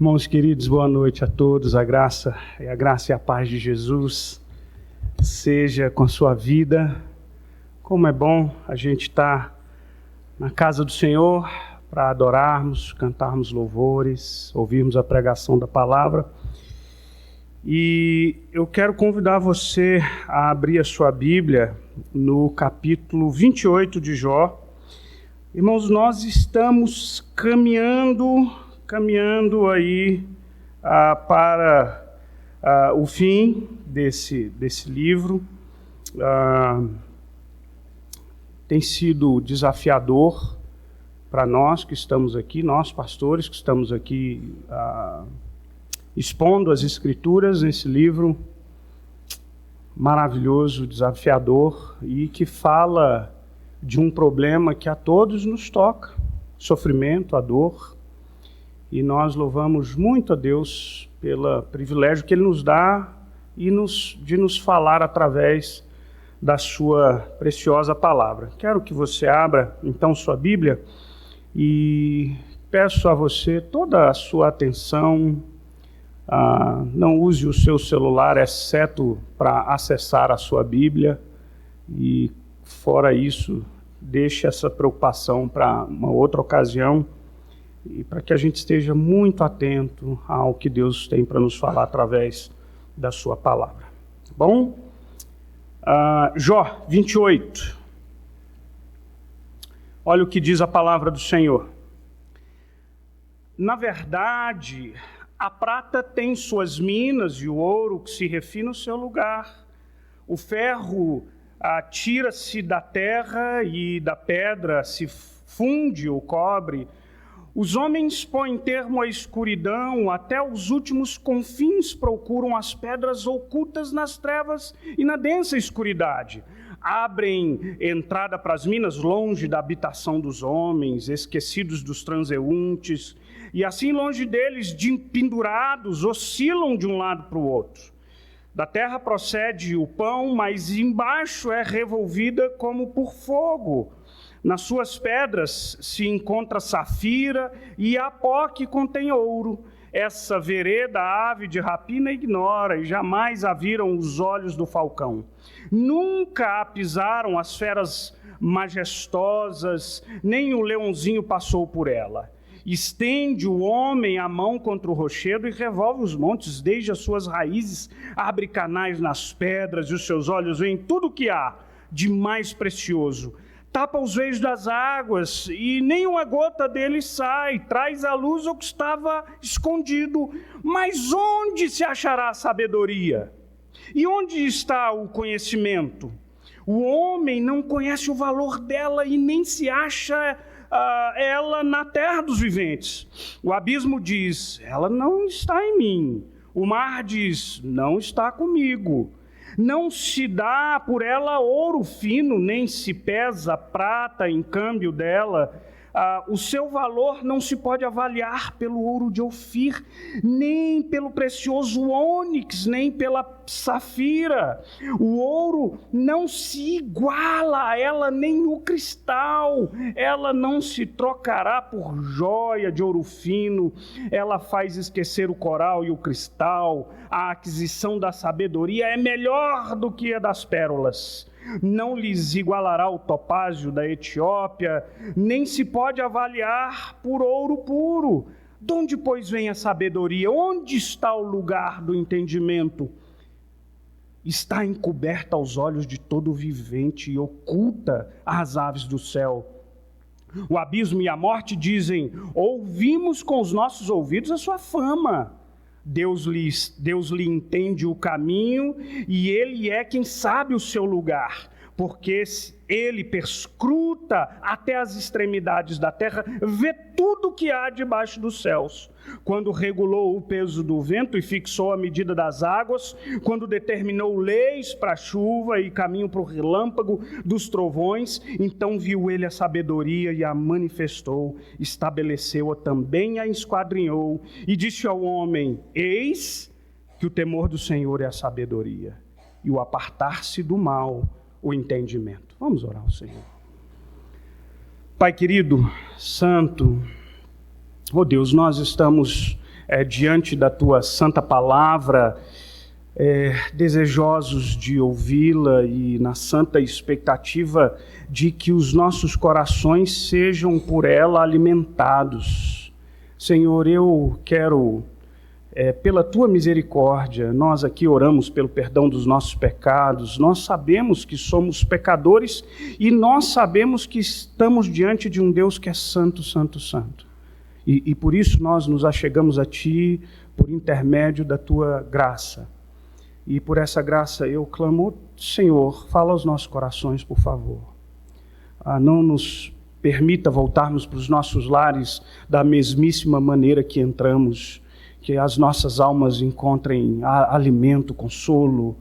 Irmãos queridos, boa noite a todos. A graça e a paz de Jesus seja com a sua vida. Como é bom a gente estar na casa do Senhor para adorarmos, cantarmos louvores, ouvirmos a pregação da palavra. E eu quero convidar você a abrir a sua Bíblia no capítulo 28 de Jó. Irmãos, nós estamos caminhando aí para o fim desse livro. Tem sido desafiador para nós que estamos aqui, nós pastores que estamos aqui expondo as Escrituras nesse livro maravilhoso, desafiador e que fala de um problema que a todos nos toca, sofrimento, a dor. E nós louvamos muito a Deus pelo privilégio que Ele nos dá de nos falar através da sua preciosa palavra. Quero que você abra, então, sua Bíblia e peço a você toda a sua atenção. Não use o seu celular, exceto para acessar a sua Bíblia. E, fora isso, deixe essa preocupação para uma outra ocasião. E para que a gente esteja muito atento ao que Deus tem para nos falar através da sua palavra. Tá bom? Jó 28. Olha o que diz a palavra do Senhor. Na verdade, a prata tem suas minas e o ouro que se refina o seu lugar. O ferro tira-se da terra e da pedra se funde o cobre. Os homens põem termo à escuridão, até os últimos confins procuram as pedras ocultas nas trevas e na densa escuridade. Abrem entrada para as minas longe da habitação dos homens, esquecidos dos transeuntes, e assim longe deles, pendurados, oscilam de um lado para o outro. Da terra procede o pão, mas embaixo é revolvida como por fogo. Nas suas pedras se encontra safira e há pó que contém ouro. Essa vereda a ave de rapina ignora e jamais a viram os olhos do falcão. Nunca a pisaram as feras majestosas, nem o leãozinho passou por ela. Estende o homem a mão contra o rochedo e revolve os montes, desde as suas raízes, abre canais nas pedras e os seus olhos veem tudo o que há de mais precioso. Tapa os veios das águas e nenhuma gota dele sai, traz à luz o que estava escondido. Mas onde se achará a sabedoria? E onde está o conhecimento? O homem não conhece o valor dela e nem se acha ela na terra dos viventes. O abismo diz, ela não está em mim. O mar diz, não está comigo. Não se dá por ela ouro fino, nem se pesa prata em câmbio dela. O seu valor não se pode avaliar pelo ouro de Ofir, nem pelo precioso ônix, nem pela safira. O ouro não se iguala a ela, nem o cristal. Ela não se trocará por joia de ouro fino. Ela faz esquecer o coral e o cristal. A aquisição da sabedoria é melhor do que a das pérolas. Não lhes igualará o topázio da Etiópia, nem se pode avaliar por ouro puro. De onde, pois, vem a sabedoria? Onde está o lugar do entendimento? Está encoberta aos olhos de todo vivente e oculta às aves do céu. O abismo e a morte dizem, ouvimos com os nossos ouvidos a sua fama. Deus lhe entende o caminho e Ele é quem sabe o seu lugar, porque Ele perscruta até as extremidades da terra, vê tudo o que há debaixo dos céus. Quando regulou o peso do vento e fixou a medida das águas, quando determinou leis para a chuva e caminho para o relâmpago dos trovões, então viu Ele a sabedoria e a manifestou, estabeleceu-a também, a esquadrinhou e disse ao homem, eis que o temor do Senhor é a sabedoria e o apartar-se do mal, o entendimento. Vamos orar ao Senhor. Pai querido, santo, oh Deus, nós estamos diante da Tua santa palavra, desejosos de ouvi-la e na santa expectativa de que os nossos corações sejam por ela alimentados. Senhor, eu quero, pela Tua misericórdia, nós aqui oramos pelo perdão dos nossos pecados, nós sabemos que somos pecadores e nós sabemos que estamos diante de um Deus que é santo, santo, santo. E por isso nós nos achegamos a Ti por intermédio da Tua graça. E por essa graça eu clamo, Senhor, fala aos nossos corações, por favor. Não nos permita voltarmos para os nossos lares da mesmíssima maneira que entramos, que as nossas almas encontrem alimento, consolo,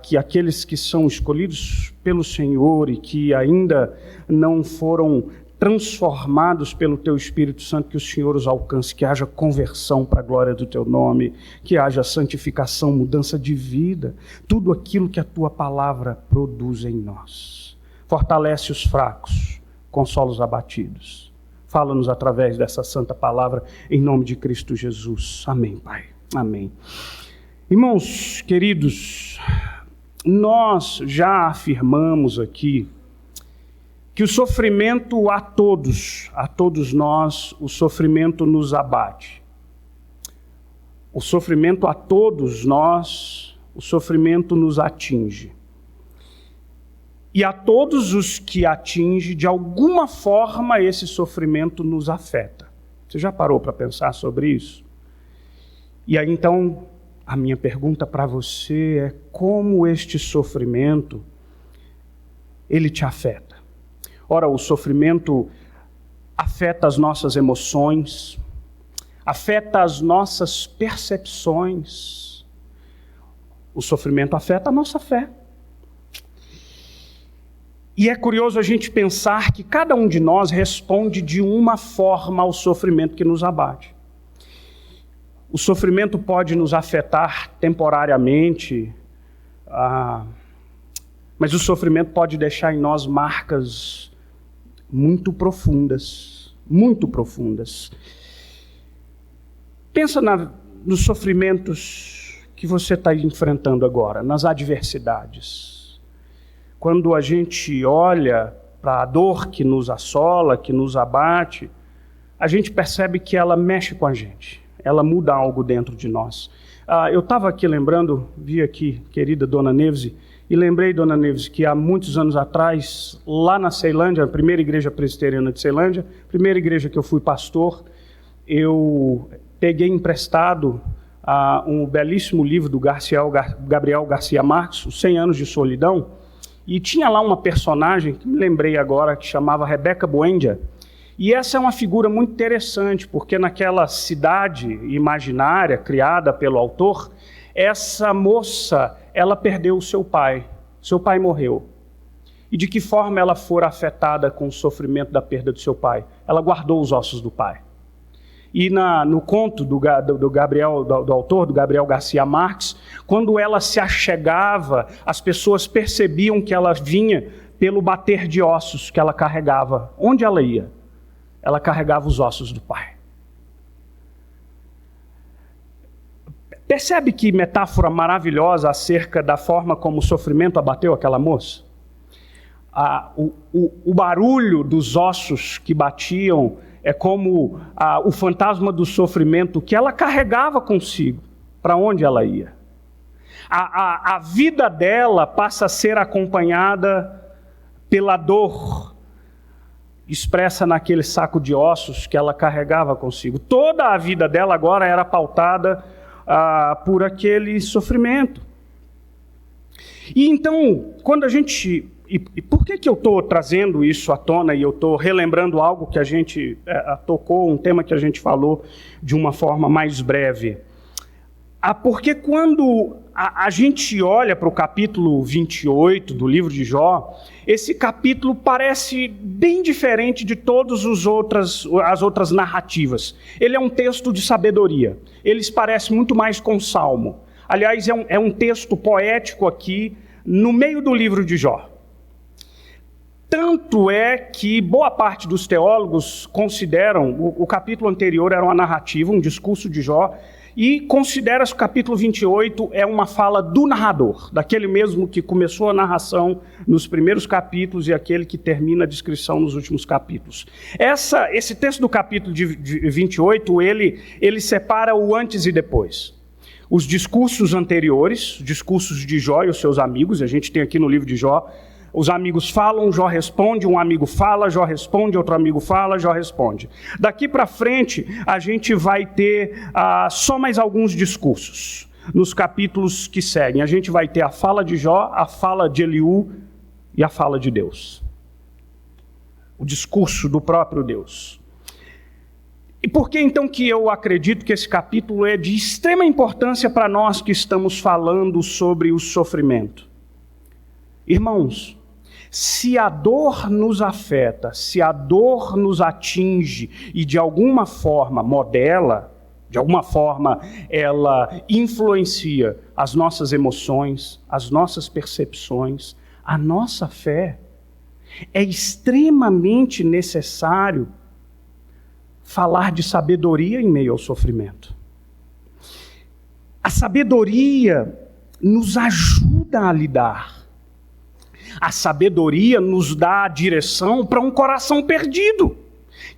que aqueles que são escolhidos pelo Senhor e que ainda não foram transformados pelo Teu Espírito Santo, que o Senhor os alcance, que haja conversão para a glória do Teu nome, que haja santificação, mudança de vida, tudo aquilo que a Tua palavra produz em nós. Fortalece os fracos, consola os abatidos. Fala-nos através dessa santa palavra, em nome de Cristo Jesus. Amém, Pai. Amém. Irmãos queridos, nós já afirmamos aqui que o sofrimento a todos nós, o sofrimento nos abate. O sofrimento a todos nós, o sofrimento nos atinge. E a todos os que atinge, de alguma forma, esse sofrimento nos afeta. Você já parou para pensar sobre isso? E aí, então, a minha pergunta para você é: como este sofrimento, ele te afeta? Ora, o sofrimento afeta as nossas emoções, afeta as nossas percepções. O sofrimento afeta a nossa fé. E é curioso a gente pensar que cada um de nós responde de uma forma ao sofrimento que nos abate. O sofrimento pode nos afetar temporariamente, mas o sofrimento pode deixar em nós marcas muito profundas, muito profundas. Pensa nos sofrimentos que você está enfrentando agora, nas adversidades. Quando a gente olha para a dor que nos assola, que nos abate, a gente percebe que ela mexe com a gente, ela muda algo dentro de nós. Eu estava aqui lembrando, vi aqui, querida Dona Neves, e lembrei, Dona Neves, que há muitos anos atrás, lá na Ceilândia, a primeira igreja presbiteriana de Ceilândia, primeira igreja que eu fui pastor, eu peguei emprestado um belíssimo livro do Gabriel Garcia Marques, Os 100 Anos de Solidão, e tinha lá uma personagem, que me lembrei agora, que chamava Rebeca Buendia. E essa é uma figura muito interessante, porque naquela cidade imaginária criada pelo autor, essa moça, ela perdeu o seu pai morreu. E de que forma ela for afetada com o sofrimento da perda do seu pai? Ela guardou os ossos do pai. E no conto do autor, do Gabriel Garcia Marques, quando ela se achegava, as pessoas percebiam que ela vinha pelo bater de ossos que ela carregava. Onde ela ia? Ela carregava os ossos do pai. Percebe que metáfora maravilhosa acerca da forma como o sofrimento abateu aquela moça? O barulho dos ossos que batiam é como o fantasma do sofrimento que ela carregava consigo, para onde ela ia. A vida dela passa a ser acompanhada pela dor expressa naquele saco de ossos que ela carregava consigo. Toda a vida dela agora era pautada por aquele sofrimento. E então, quando a gente... E por que eu estou trazendo isso à tona e eu estou relembrando algo que a gente tocou, um tema que a gente falou de uma forma mais breve? Porque quando a gente olha para o capítulo 28 do livro de Jó, esse capítulo parece bem diferente de todas as outras narrativas. Ele é um texto de sabedoria. Ele se parece muito mais com o Salmo. Aliás, é um texto poético aqui, no meio do livro de Jó. Tanto é que boa parte dos teólogos consideram, o capítulo anterior era uma narrativa, um discurso de Jó, e considera-se o capítulo 28 é uma fala do narrador, daquele mesmo que começou a narração nos primeiros capítulos e aquele que termina a descrição nos últimos capítulos. Esse texto do capítulo de 28, ele separa o antes e depois. Os discursos anteriores, discursos de Jó e os seus amigos, a gente tem aqui no livro de Jó, os amigos falam, Jó responde, um amigo fala, Jó responde, outro amigo fala, Jó responde. Daqui para frente, a gente vai ter só mais alguns discursos. Nos capítulos que seguem, a gente vai ter a fala de Jó, a fala de Eliú e a fala de Deus. O discurso do próprio Deus. E por que então que eu acredito que esse capítulo é de extrema importância para nós que estamos falando sobre o sofrimento? Irmãos, se a dor nos afeta, se a dor nos atinge e de alguma forma modela, de alguma forma ela influencia as nossas emoções, as nossas percepções, a nossa fé, é extremamente necessário falar de sabedoria em meio ao sofrimento. A sabedoria nos ajuda a lidar. A sabedoria nos dá a direção para um coração perdido,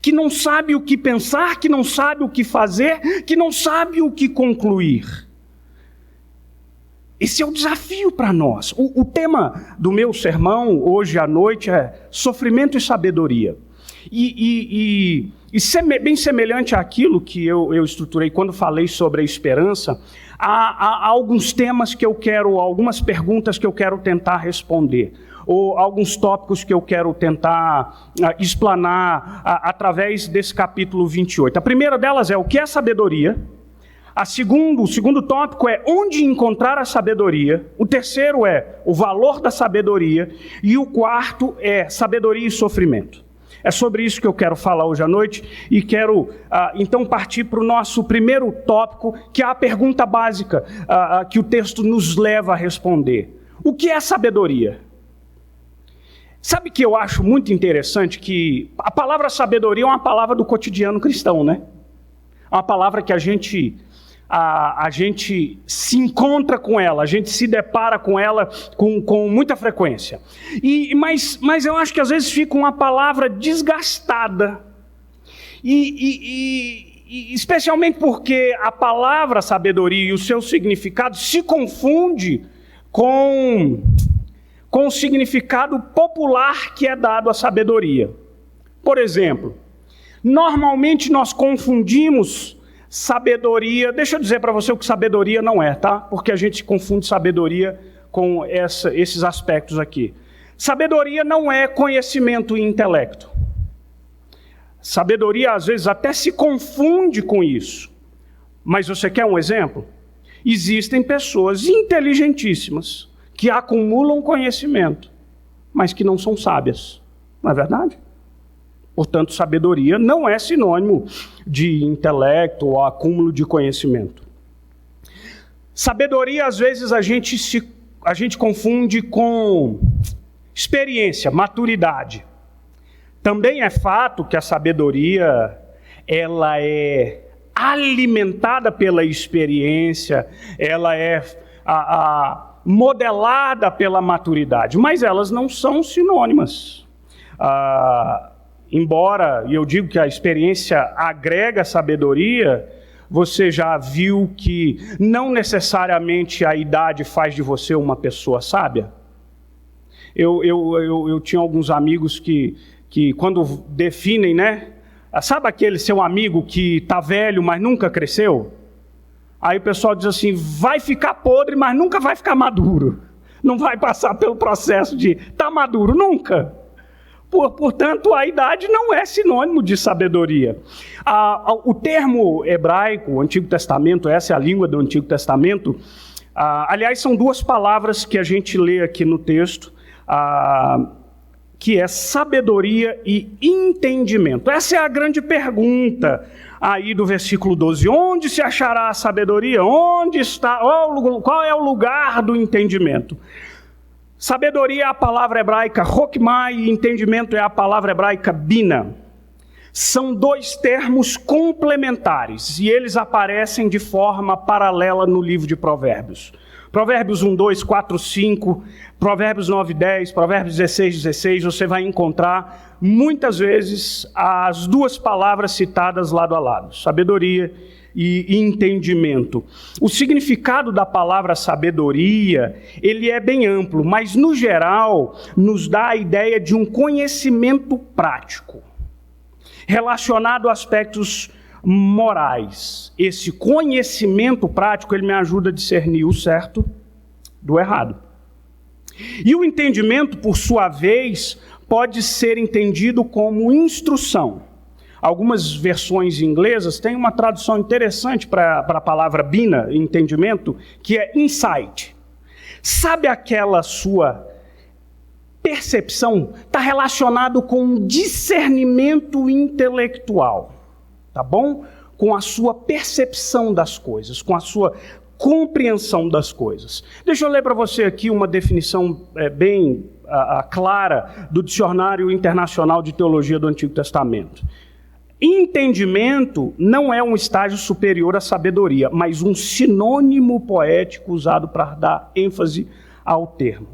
que não sabe o que pensar, que não sabe o que fazer, que não sabe o que concluir. Esse é o desafio para nós. O tema do meu sermão hoje à noite é sofrimento e sabedoria. Bem semelhante àquilo que eu estruturei quando falei sobre a esperança, há alguns temas que eu quero, algumas perguntas que eu quero tentar responder, ou alguns tópicos que eu quero tentar explanar através desse capítulo 28. A primeira delas é o que é sabedoria. O segundo tópico é onde encontrar a sabedoria. O terceiro é o valor da sabedoria. E o quarto é sabedoria e sofrimento. É sobre isso que eu quero falar hoje à noite e quero então partir para o nosso primeiro tópico, que é a pergunta básica que o texto nos leva a responder. O que é sabedoria? Sabe que eu acho muito interessante que a palavra sabedoria é uma palavra do cotidiano cristão, né? É uma palavra que a gente se encontra com ela, a gente se depara com ela com muita frequência. Mas eu acho que às vezes fica uma palavra desgastada. Especialmente porque a palavra sabedoria e o seu significado se confunde com o significado popular que é dado à sabedoria. Por exemplo, normalmente nós confundimos sabedoria, deixa eu dizer para você o que sabedoria não é, tá? Porque a gente confunde sabedoria com esses aspectos aqui. Sabedoria não é conhecimento e intelecto. Sabedoria às vezes até se confunde com isso. Mas você quer um exemplo? Existem pessoas inteligentíssimas que acumulam conhecimento, mas que não são sábias. Não é verdade? Portanto, sabedoria não é sinônimo de intelecto ou acúmulo de conhecimento. Sabedoria, às vezes, a gente confunde com experiência, maturidade. Também é fato que a sabedoria, ela é alimentada pela experiência, ela é modelada pela maturidade, mas elas não são sinônimas. Embora, e eu digo que a experiência agrega sabedoria, você já viu que não necessariamente a idade faz de você uma pessoa sábia? Eu tinha alguns amigos que quando definem, né? Sabe aquele seu amigo que está velho, mas nunca cresceu? Aí o pessoal diz assim, vai ficar podre, mas nunca vai ficar maduro. Não vai passar pelo processo de estar maduro, nunca. Portanto, a idade não é sinônimo de sabedoria. O termo hebraico, o Antigo Testamento, essa é a língua do Antigo Testamento. Aliás, são duas palavras que a gente lê aqui no texto, que é sabedoria e entendimento. Essa é a grande pergunta aí do versículo 12. Onde se achará a sabedoria? Onde está? Qual é o lugar do entendimento? Sabedoria é a palavra hebraica chokmah e entendimento é a palavra hebraica bina. São dois termos complementares e eles aparecem de forma paralela no livro de Provérbios. Provérbios 1, 2, 4, 5, Provérbios 9, 10, Provérbios 16, 16, você vai encontrar muitas vezes as duas palavras citadas lado a lado, sabedoria e entendimento. O significado da palavra sabedoria, ele é bem amplo, mas no geral nos dá a ideia de um conhecimento prático, relacionado a aspectos morais. Esse conhecimento prático, ele me ajuda a discernir o certo do errado. E o entendimento, por sua vez, pode ser entendido como instrução. Algumas versões inglesas têm uma tradução interessante para a palavra bina, entendimento, que é insight. Sabe aquela sua percepção? Está relacionado com um discernimento intelectual, tá bom? Com a sua percepção das coisas, com a sua compreensão das coisas. Deixa eu ler para você aqui uma definição bem clara do Dicionário Internacional de Teologia do Antigo Testamento. Entendimento não é um estágio superior à sabedoria, mas um sinônimo poético usado para dar ênfase ao termo.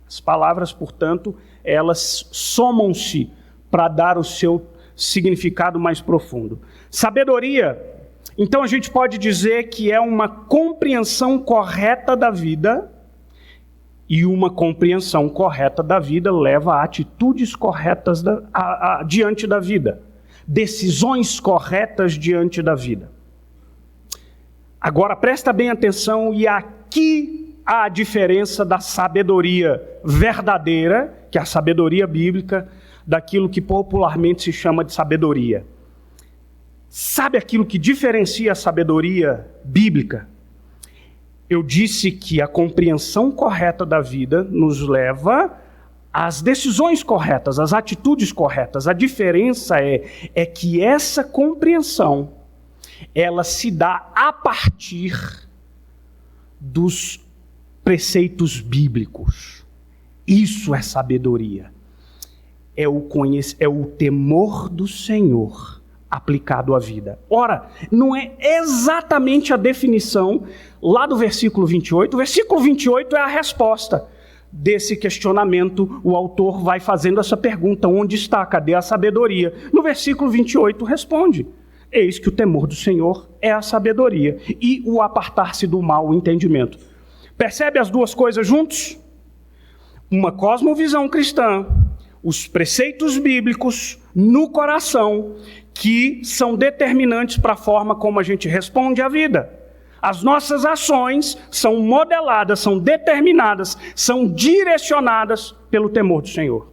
As palavras, portanto, elas somam-se para dar o seu significado mais profundo. Sabedoria, então a gente pode dizer que é uma compreensão correta da vida, e uma compreensão correta da vida leva a atitudes corretas diante da vida. Decisões corretas diante da vida. Agora presta bem atenção, e aqui há a diferença da sabedoria verdadeira, que é a sabedoria bíblica, daquilo que popularmente se chama de sabedoria. Sabe aquilo que diferencia a sabedoria bíblica? Eu disse que a compreensão correta da vida nos leva as decisões corretas, as atitudes corretas. A diferença é que essa compreensão, ela se dá a partir dos preceitos bíblicos. Isso é sabedoria. É o temor do Senhor aplicado à vida. Ora, não é exatamente a definição lá do versículo 28. O versículo 28 é a resposta desse questionamento. O autor vai fazendo essa pergunta: onde está? Cadê a sabedoria? No versículo 28 responde: eis que o temor do Senhor é a sabedoria, e o apartar-se do mal, o entendimento. Percebe as duas coisas juntos? Uma cosmovisão cristã, os preceitos bíblicos no coração, que são determinantes para a forma como a gente responde à vida. As nossas ações são modeladas, são determinadas, são direcionadas pelo temor do Senhor.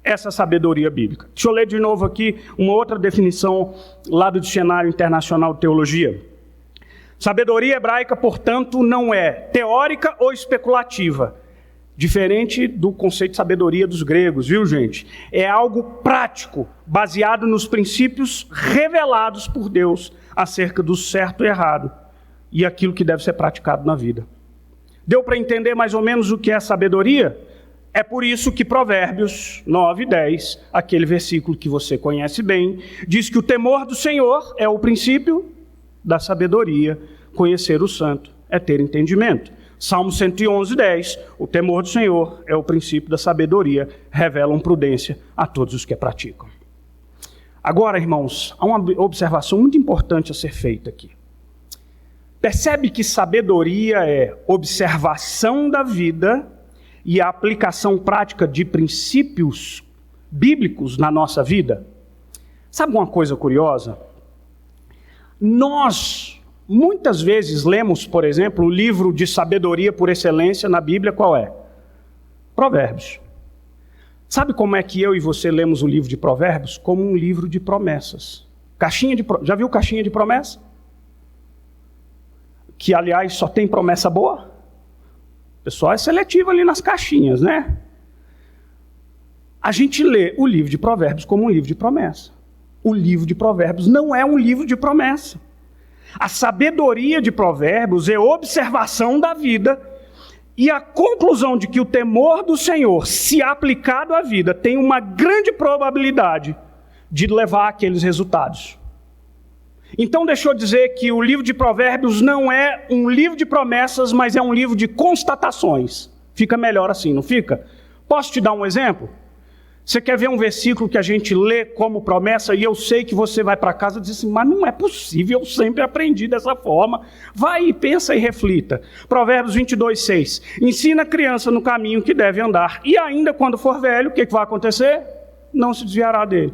Essa é a sabedoria bíblica. Deixa eu ler de novo aqui uma outra definição lá do Dicionário Internacional de Teologia. Sabedoria hebraica, portanto, não é teórica ou especulativa, diferente do conceito de sabedoria dos gregos, viu, gente? É algo prático, baseado nos princípios revelados por Deus acerca do certo e errado, e aquilo que deve ser praticado na vida. Deu para entender mais ou menos o que é sabedoria? É por isso que Provérbios 9, 10, aquele versículo que você conhece bem, diz que o temor do Senhor é o princípio da sabedoria. Conhecer o santo é ter entendimento. Salmo 111, 10, o temor do Senhor é o princípio da sabedoria, revelam prudência a todos os que a praticam. Agora, irmãos, há uma observação muito importante a ser feita aqui. Percebe que sabedoria é observação da vida e a aplicação prática de princípios bíblicos na nossa vida? Sabe uma coisa curiosa? Nós, muitas vezes, lemos, por exemplo, o livro de sabedoria por excelência na Bíblia, qual é? Provérbios. Sabe como é que eu e você lemos o livro de Provérbios? Como um livro de promessas. Já viu caixinha de promessa? Que, aliás, só tem promessa boa? O pessoal é seletivo ali nas caixinhas, né? A gente lê o livro de Provérbios como um livro de promessa. O livro de Provérbios não é um livro de promessa. A sabedoria de Provérbios é observação da vida E a conclusão de que o temor do Senhor, se aplicado à vida, tem uma grande probabilidade de levar àqueles resultados. Então deixa eu dizer que o livro de Provérbios não é um livro de promessas, mas é um livro de constatações. Fica melhor assim, não fica? Posso te dar um exemplo? Você quer ver um versículo que a gente lê como promessa e eu sei que você vai para casa e diz assim, mas não é possível, eu sempre aprendi dessa forma. Vai e pensa e reflita. Provérbios 22:6. Ensina a criança no caminho que deve andar e ainda quando for velho, o que vai acontecer? Não se desviará dele.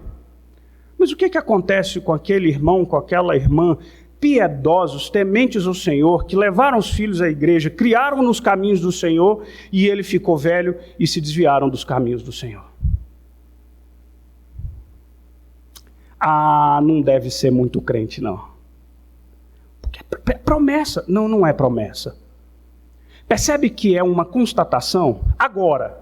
Mas o que acontece com aquele irmão, com aquela irmã, piedosos, tementes ao Senhor, que levaram os filhos à igreja, criaram nos caminhos do Senhor e ele ficou velho e se desviaram dos caminhos do Senhor? Ah, não deve ser muito crente, não. Porque é promessa. Não, não é promessa. Percebe que é uma constatação? Agora,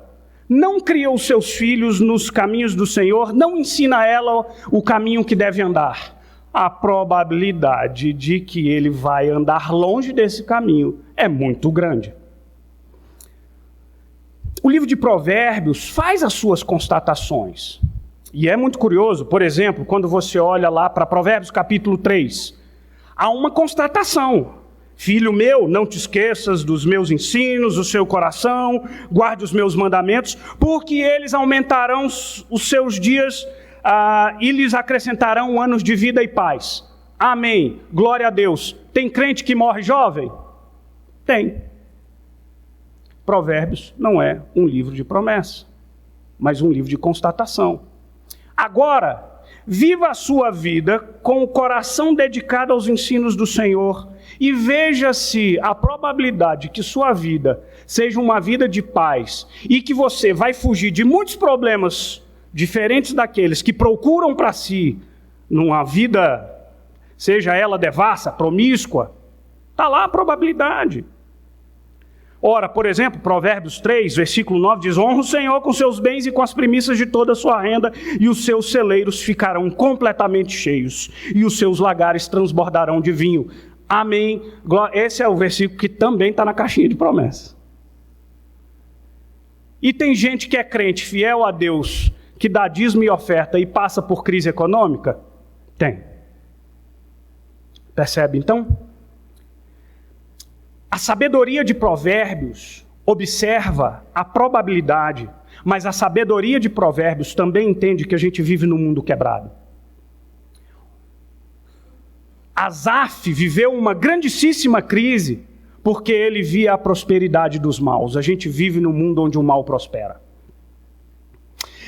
não cria os seus filhos nos caminhos do Senhor, não ensina a ela o caminho que deve andar. A probabilidade de que ele vai andar longe desse caminho é muito grande. O livro de Provérbios faz as suas constatações. E é muito curioso, por exemplo, quando você olha lá para Provérbios capítulo 3, há uma constatação. Filho meu, não te esqueças dos meus ensinos, o seu coração, guarde os meus mandamentos, porque eles aumentarão os seus dias e lhes acrescentarão anos de vida e paz. Amém. Glória a Deus. Tem crente que morre jovem? Tem. Provérbios não é um livro de promessa, mas um livro de constatação. Agora, viva a sua vida com o coração dedicado aos ensinos do Senhor e veja se a probabilidade que sua vida seja uma vida de paz e que você vai fugir de muitos problemas diferentes daqueles que procuram para si numa vida, seja ela devassa, promíscua, está lá a probabilidade. Ora, por exemplo, Provérbios 3, versículo 9 diz, honra o Senhor com seus bens e com as primícias de toda a sua renda, e os seus celeiros ficarão completamente cheios, e os seus lagares transbordarão de vinho. Amém. Esse é o versículo que também está na caixinha de promessa. E tem gente que é crente, fiel a Deus, que dá dízimo e oferta e passa por crise econômica? Tem. Percebe então? A sabedoria de Provérbios observa a probabilidade, mas a sabedoria de Provérbios também entende que a gente vive num mundo quebrado. Asaf viveu uma grandíssima crise porque ele via a prosperidade dos maus. A gente vive num mundo onde o mal prospera.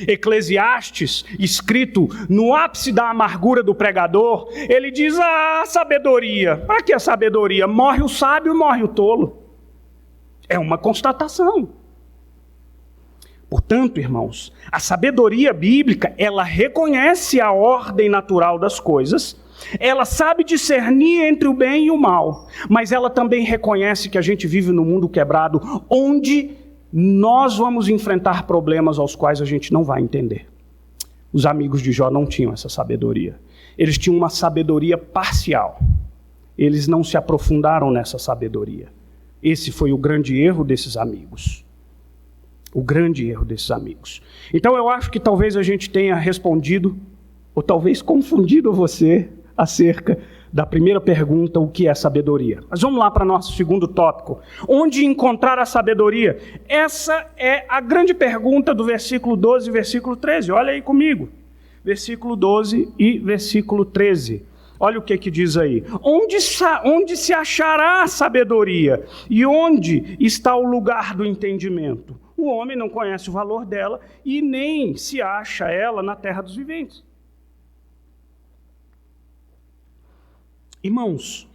Eclesiastes, escrito no ápice da amargura do pregador, ele diz, sabedoria. Para que a sabedoria? Morre o sábio, morre o tolo. É uma constatação. Portanto, irmãos, a sabedoria bíblica, ela reconhece a ordem natural das coisas, ela sabe discernir entre o bem e o mal, mas ela também reconhece que a gente vive num mundo quebrado, onde nós vamos enfrentar problemas aos quais a gente não vai entender. Os amigos de Jó não tinham essa sabedoria. Eles tinham uma sabedoria parcial. Eles não se aprofundaram nessa sabedoria. Esse foi o grande erro desses amigos. O grande erro desses amigos. Então eu acho que talvez a gente tenha respondido, ou talvez confundido você, acerca da primeira pergunta, o que é sabedoria. Mas vamos lá para nosso segundo tópico. Onde encontrar a sabedoria? Essa é a grande pergunta do versículo 12 e versículo 13. Olha aí comigo. Versículo 12 e versículo 13. Olha o que diz aí. Onde se achará a sabedoria? E onde está o lugar do entendimento? O homem não conhece o valor dela e nem se acha ela na terra dos viventes. Irmãos,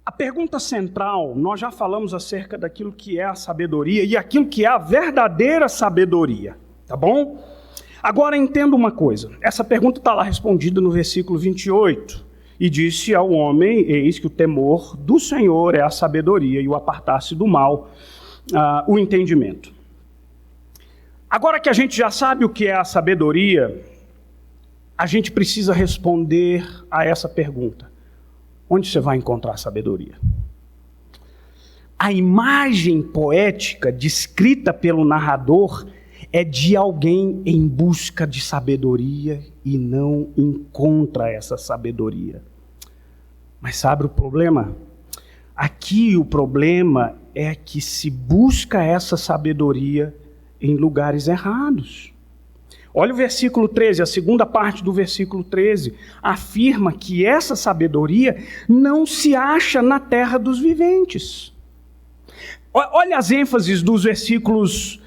a pergunta central, nós já falamos acerca daquilo que é a sabedoria e aquilo que é a verdadeira sabedoria, tá bom? Agora entenda uma coisa, essa pergunta está lá respondida no versículo 28, e disse ao homem, eis que o temor do Senhor é a sabedoria e o apartar-se do mal, o entendimento. Agora que a gente já sabe o que é a sabedoria, a gente precisa responder a essa pergunta. Onde você vai encontrar sabedoria? A imagem poética descrita pelo narrador é de alguém em busca de sabedoria e não encontra essa sabedoria. Mas sabe o problema? Aqui o problema é que se busca essa sabedoria em lugares errados. Olha o versículo 13, a segunda parte do versículo 13, afirma que essa sabedoria não se acha na terra dos viventes. Olha as ênfases dos versículos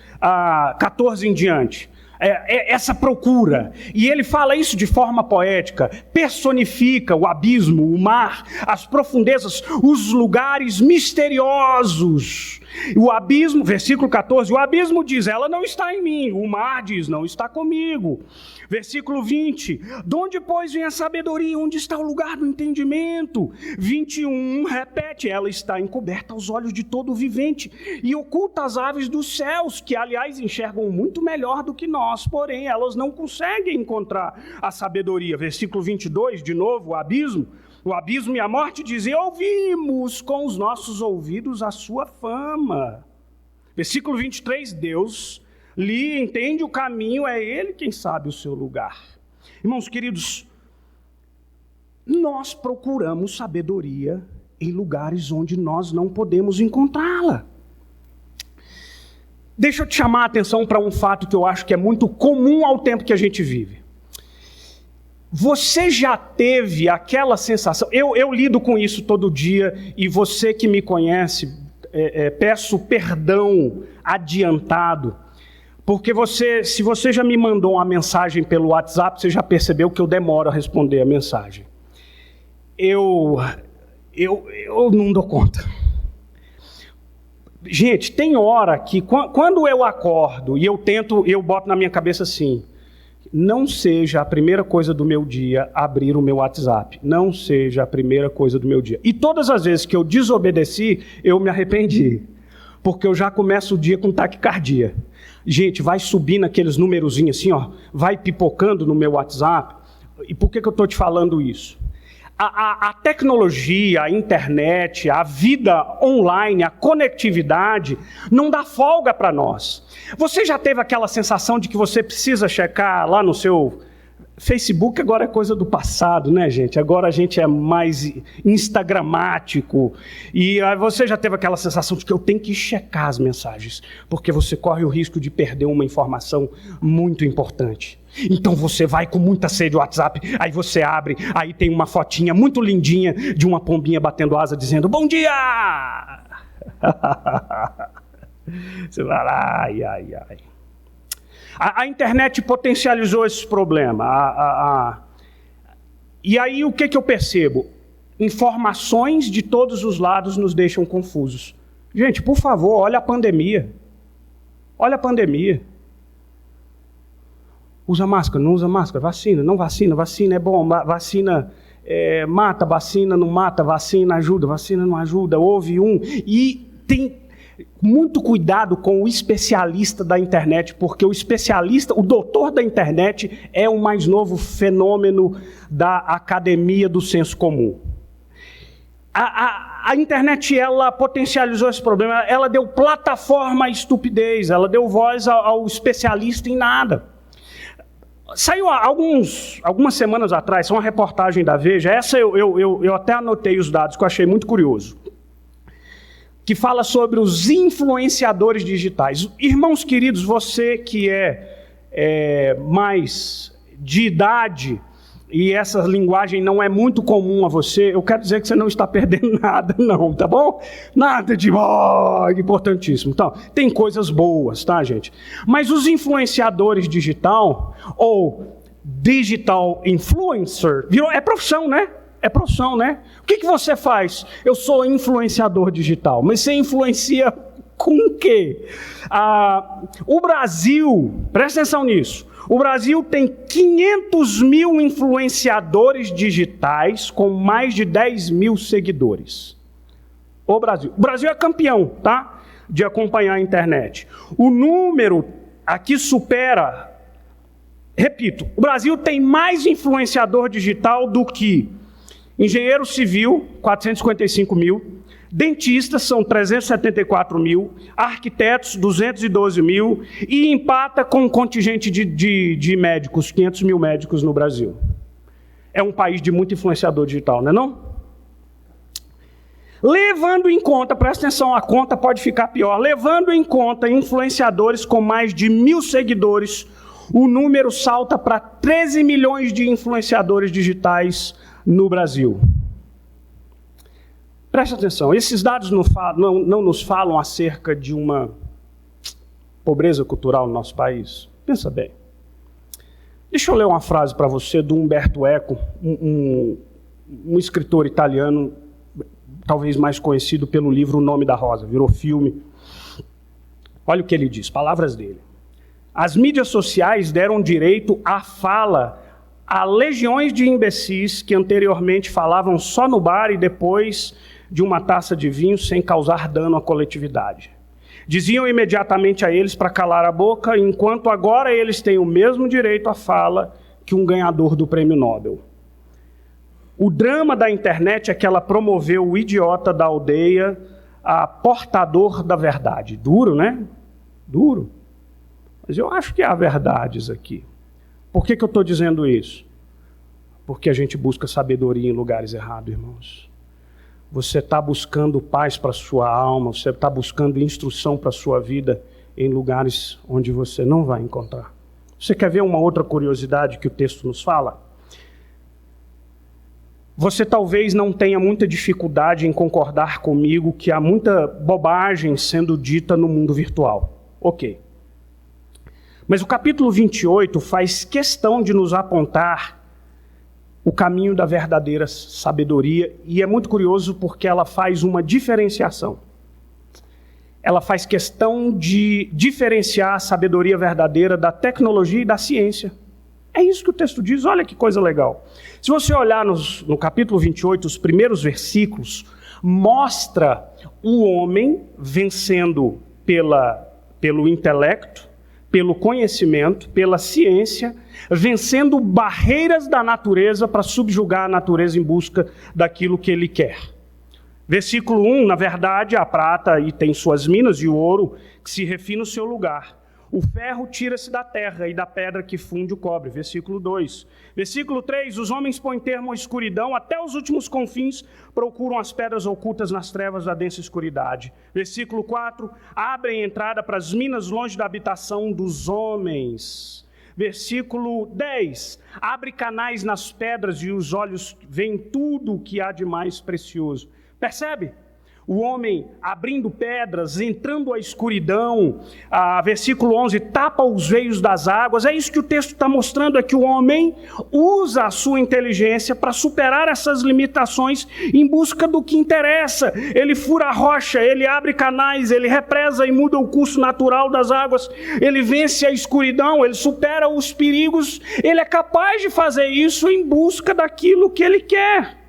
14 em diante. Essa procura, e ele fala isso de forma poética, personifica o abismo, o mar, as profundezas, os lugares misteriosos. O abismo, versículo 14, o abismo diz, ela não está em mim, o mar diz, não está comigo. Versículo 20, de onde, pois, vem a sabedoria? Onde está o lugar do entendimento? 21, repete, ela está encoberta aos olhos de todo vivente e oculta às aves dos céus, que, aliás, enxergam muito melhor do que nós, porém, elas não conseguem encontrar a sabedoria. Versículo 22, de novo, o abismo e a morte dizem, ouvimos com os nossos ouvidos a sua fama. Versículo 23, Deus lhe entende o caminho, é Ele quem sabe o seu lugar. Irmãos queridos, nós procuramos sabedoria em lugares onde nós não podemos encontrá-la. Deixa eu te chamar a atenção para um fato que eu acho que é muito comum ao tempo que a gente vive. Você já teve aquela sensação, eu lido com isso todo dia, e você que me conhece, peço perdão adiantado, porque se você já me mandou uma mensagem pelo WhatsApp, você já percebeu que eu demoro a responder a mensagem. Eu não dou conta. Gente, tem hora que quando eu acordo e eu boto na minha cabeça assim, não seja a primeira coisa do meu dia abrir o meu WhatsApp. Não seja a primeira coisa do meu dia. E todas as vezes que eu desobedeci, eu me arrependi. Porque eu já começo o dia com taquicardia. Gente, vai subindo aqueles numerozinhos assim, ó, vai pipocando no meu WhatsApp. E por que eu estou te falando isso? A tecnologia, a internet, a vida online, a conectividade, não dá folga para nós. Você já teve aquela sensação de que você precisa checar lá no seu Facebook? Agora é coisa do passado, né, gente? Agora a gente é mais instagramático. E você já teve aquela sensação de que eu tenho que checar as mensagens, porque você corre o risco de perder uma informação muito importante. Então você vai com muita sede ao WhatsApp, aí você abre, aí tem uma fotinha muito lindinha de uma pombinha batendo asa dizendo, bom dia! Você vai lá, ai. A internet potencializou esse problema. E aí o que eu percebo? Informações de todos os lados nos deixam confusos. Gente, por favor, olha a pandemia. Olha a pandemia. Usa máscara, não usa máscara, vacina, não vacina, vacina é bom, vacina mata, vacina não mata, vacina ajuda, vacina não ajuda, houve e tem muito cuidado com o especialista da internet, porque o especialista, o doutor da internet é o mais novo fenômeno da academia do senso comum. A internet, ela potencializou esse problema, ela deu plataforma à estupidez, ela deu voz ao especialista em nada. Saiu algumas semanas atrás, uma reportagem da Veja, essa eu até anotei os dados, que eu achei muito curioso, que fala sobre os influenciadores digitais. Irmãos queridos, você que é mais de idade, e essa linguagem não é muito comum a você, eu quero dizer que você não está perdendo nada, não, tá bom? Nada de importantíssimo. Então, tem coisas boas, tá, gente? Mas os influenciadores digital, ou digital influencer, é profissão, né? É profissão, né? O que você faz? Eu sou influenciador digital. Mas você influencia com o quê? O Brasil, presta atenção nisso, o Brasil tem 500 mil influenciadores digitais com mais de 10 mil seguidores. O Brasil é campeão, tá? De acompanhar a internet. O número aqui supera, repito, o Brasil tem mais influenciador digital do que engenheiro civil, 455 mil, Dentistas são 374 mil, arquitetos 212 mil, e empata com um contingente de médicos, 500 mil médicos no Brasil. É um país de muito influenciador digital, não é não? Levando em conta, presta atenção, a conta pode ficar pior, levando em conta influenciadores com mais de 1.000 seguidores, o número salta para 13 milhões de influenciadores digitais no Brasil. Presta atenção, esses dados não nos falam acerca de uma pobreza cultural no nosso país? Pensa bem. Deixa eu ler uma frase para você do Umberto Eco, um escritor italiano, talvez mais conhecido pelo livro O Nome da Rosa, virou filme. Olha o que ele diz, palavras dele. As mídias sociais deram direito à fala a legiões de imbecis que anteriormente falavam só no bar e depois de uma taça de vinho sem causar dano à coletividade. Diziam imediatamente a eles para calar a boca, enquanto agora eles têm o mesmo direito à fala que um ganhador do prêmio Nobel. O drama da internet é que ela promoveu o idiota da aldeia a portador da verdade. Duro, né? Duro. Mas eu acho que há verdades aqui. Por que eu estou dizendo isso? Porque a gente busca sabedoria em lugares errados, irmãos. Você está buscando paz para a sua alma, você está buscando instrução para a sua vida em lugares onde você não vai encontrar. Você quer ver uma outra curiosidade que o texto nos fala? Você talvez não tenha muita dificuldade em concordar comigo que há muita bobagem sendo dita no mundo virtual. Ok. Mas o capítulo 28 faz questão de nos apontar o caminho da verdadeira sabedoria, e é muito curioso porque ela faz uma diferenciação. Ela faz questão de diferenciar a sabedoria verdadeira da tecnologia e da ciência. É isso que o texto diz, olha que coisa legal. Se você olhar no capítulo 28, os primeiros versículos, mostra o homem vencendo pelo intelecto, pelo conhecimento, pela ciência, vencendo barreiras da natureza para subjugar a natureza em busca daquilo que ele quer. Versículo 1, na verdade, a prata e tem suas minas e o ouro que se refina no seu lugar. O ferro tira-se da terra e da pedra que funde o cobre. Versículo 2. Versículo 3, os homens põem termo à escuridão, até os últimos confins procuram as pedras ocultas nas trevas da densa escuridade. Versículo 4, abrem entrada para as minas longe da habitação dos homens. Versículo 10, abre canais nas pedras e os olhos veem tudo o que há de mais precioso. Percebe? O homem abrindo pedras, entrando à escuridão, versículo 11, tapa os veios das águas. É isso que o texto está mostrando, é que o homem usa a sua inteligência para superar essas limitações em busca do que interessa. Ele fura a rocha, ele abre canais, ele represa e muda o curso natural das águas, ele vence a escuridão, ele supera os perigos, ele é capaz de fazer isso em busca daquilo que ele quer.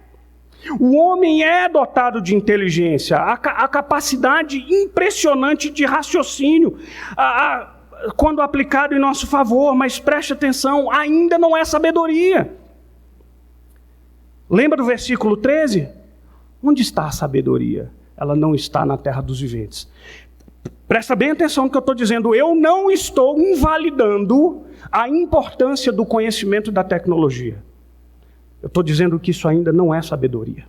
O homem é dotado de inteligência, a capacidade impressionante de raciocínio, quando aplicado em nosso favor, mas preste atenção, ainda não é sabedoria. Lembra do versículo 13? Onde está a sabedoria? Ela não está na terra dos viventes. Presta bem atenção no que eu estou dizendo, eu não estou invalidando a importância do conhecimento da tecnologia. Eu estou dizendo que isso ainda não é sabedoria.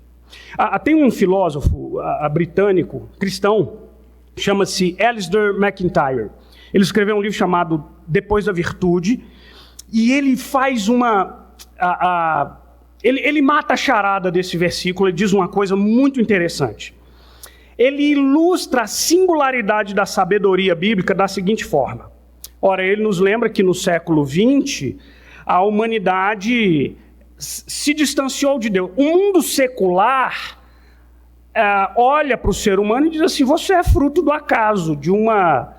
Tem um filósofo britânico, cristão, chama-se Alasdair MacIntyre. Ele escreveu um livro chamado Depois da Virtude, e ele faz ele mata a charada desse versículo, ele diz uma coisa muito interessante. Ele ilustra a singularidade da sabedoria bíblica da seguinte forma. Ora, ele nos lembra que no século XX, a humanidade se distanciou de Deus. O mundo secular olha para o ser humano e diz assim, você é fruto do acaso, de uma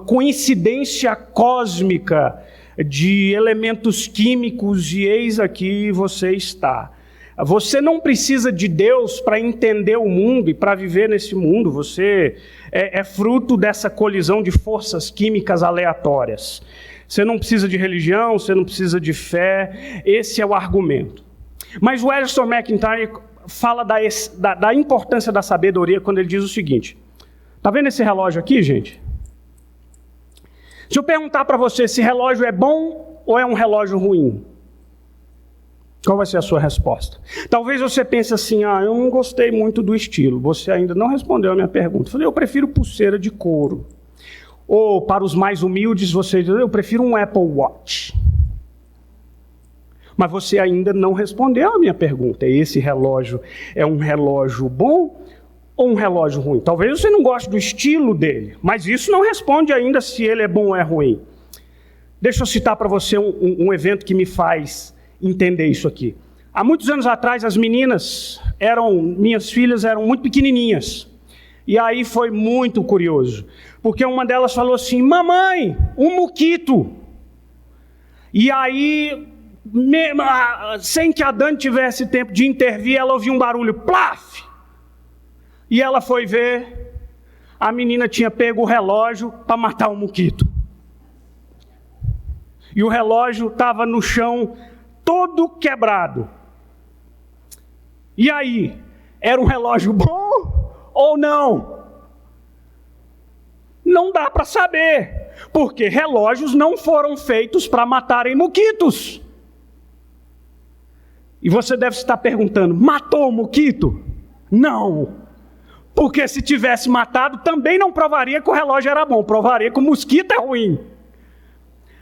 coincidência cósmica, de elementos químicos, e eis aqui você está. Você não precisa de Deus para entender o mundo e para viver nesse mundo, você é fruto dessa colisão de forças químicas aleatórias. Você não precisa de religião, você não precisa de fé, esse é o argumento. Mas o Alasdair MacIntyre fala da importância da sabedoria quando ele diz o seguinte. Está vendo esse relógio aqui, gente? Se eu perguntar para você se relógio é bom ou é um relógio ruim, qual vai ser a sua resposta? Talvez você pense assim, eu não gostei muito do estilo. Você ainda não respondeu a minha pergunta. Eu falei, eu prefiro pulseira de couro. Ou, para os mais humildes, você diz, eu prefiro um Apple Watch. Mas você ainda não respondeu a minha pergunta. Esse relógio é um relógio bom ou um relógio ruim? Talvez você não goste do estilo dele, mas isso não responde ainda se ele é bom ou é ruim. Deixa eu citar para você um evento que me faz entender isso aqui. Há muitos anos atrás, as meninas minhas filhas eram muito pequenininhas. E aí foi muito curioso, porque uma delas falou assim, mamãe, um mosquito. E aí, sem que a Dani tivesse tempo de intervir, ela ouviu um barulho, plaf! E ela foi ver, a menina tinha pego o relógio para matar o mosquito. E o relógio estava no chão, todo quebrado. E aí, era um relógio bom ou não? Não dá para saber, porque relógios não foram feitos para matarem mosquitos. E você deve estar perguntando, matou o mosquito? Não, porque se tivesse matado, também não provaria que o relógio era bom, provaria que o mosquito é ruim.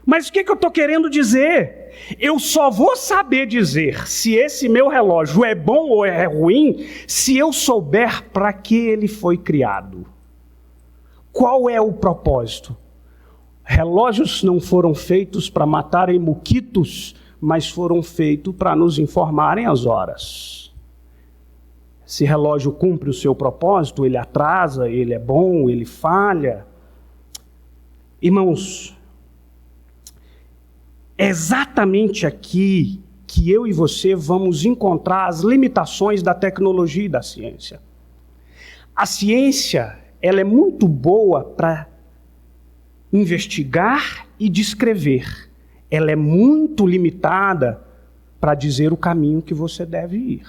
Mas o que eu estou querendo dizer? Eu só vou saber dizer se esse meu relógio é bom ou é ruim, se eu souber para que ele foi criado. Qual é o propósito? Relógios não foram feitos para matarem mosquitos, mas foram feitos para nos informarem as horas. Se relógio cumpre o seu propósito, ele atrasa, ele é bom, ele falha. Irmãos, é exatamente aqui que eu e você vamos encontrar as limitações da tecnologia e da ciência. A ciência, ela é muito boa para investigar e descrever. Ela é muito limitada para dizer o caminho que você deve ir.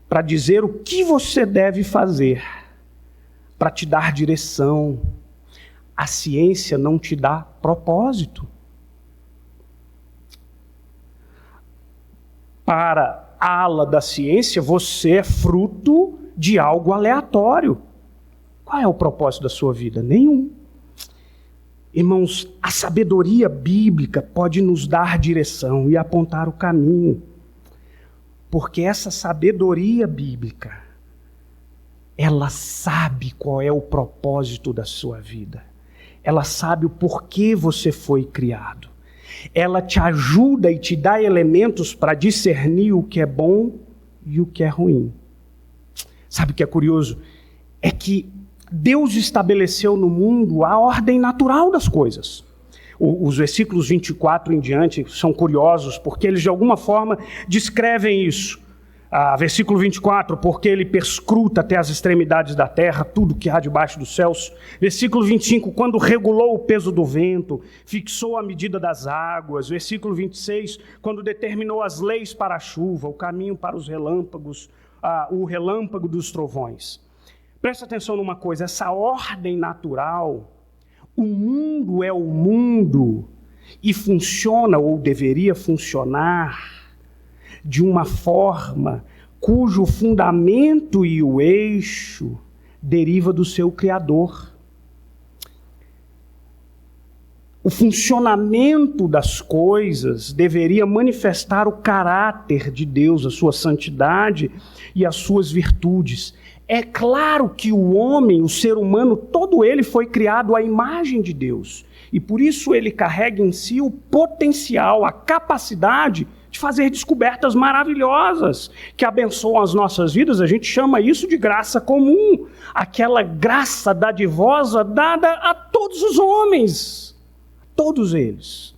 Para dizer o que você deve fazer. Para te dar direção. A ciência não te dá propósito. Para a ala da ciência, você é fruto de algo aleatório. Qual é o propósito da sua vida? Nenhum. Irmãos, a sabedoria bíblica pode nos dar direção e apontar o caminho. Porque essa sabedoria bíblica, ela sabe qual é o propósito da sua vida. Ela sabe o porquê você foi criado. Ela te ajuda e te dá elementos para discernir o que é bom e o que é ruim. Sabe o que é curioso? É que Deus estabeleceu no mundo a ordem natural das coisas. Os versículos 24 em diante são curiosos, porque eles de alguma forma descrevem isso. Versículo 24, porque ele perscruta até as extremidades da terra, tudo que há debaixo dos céus. Versículo 25, quando regulou o peso do vento, fixou a medida das águas. Versículo 26, quando determinou as leis para a chuva, o caminho para os relâmpagos, o relâmpago dos trovões. Presta atenção numa coisa, essa ordem natural, o mundo é o mundo e funciona, ou deveria funcionar, de uma forma cujo fundamento e o eixo deriva do seu Criador. O funcionamento das coisas deveria manifestar o caráter de Deus, a sua santidade e as suas virtudes. É claro que o homem, o ser humano, todo ele foi criado à imagem de Deus. E por isso ele carrega em si o potencial, a capacidade de fazer descobertas maravilhosas que abençoam as nossas vidas. A gente chama isso de graça comum, aquela graça dadivosa dada a todos os homens, todos eles.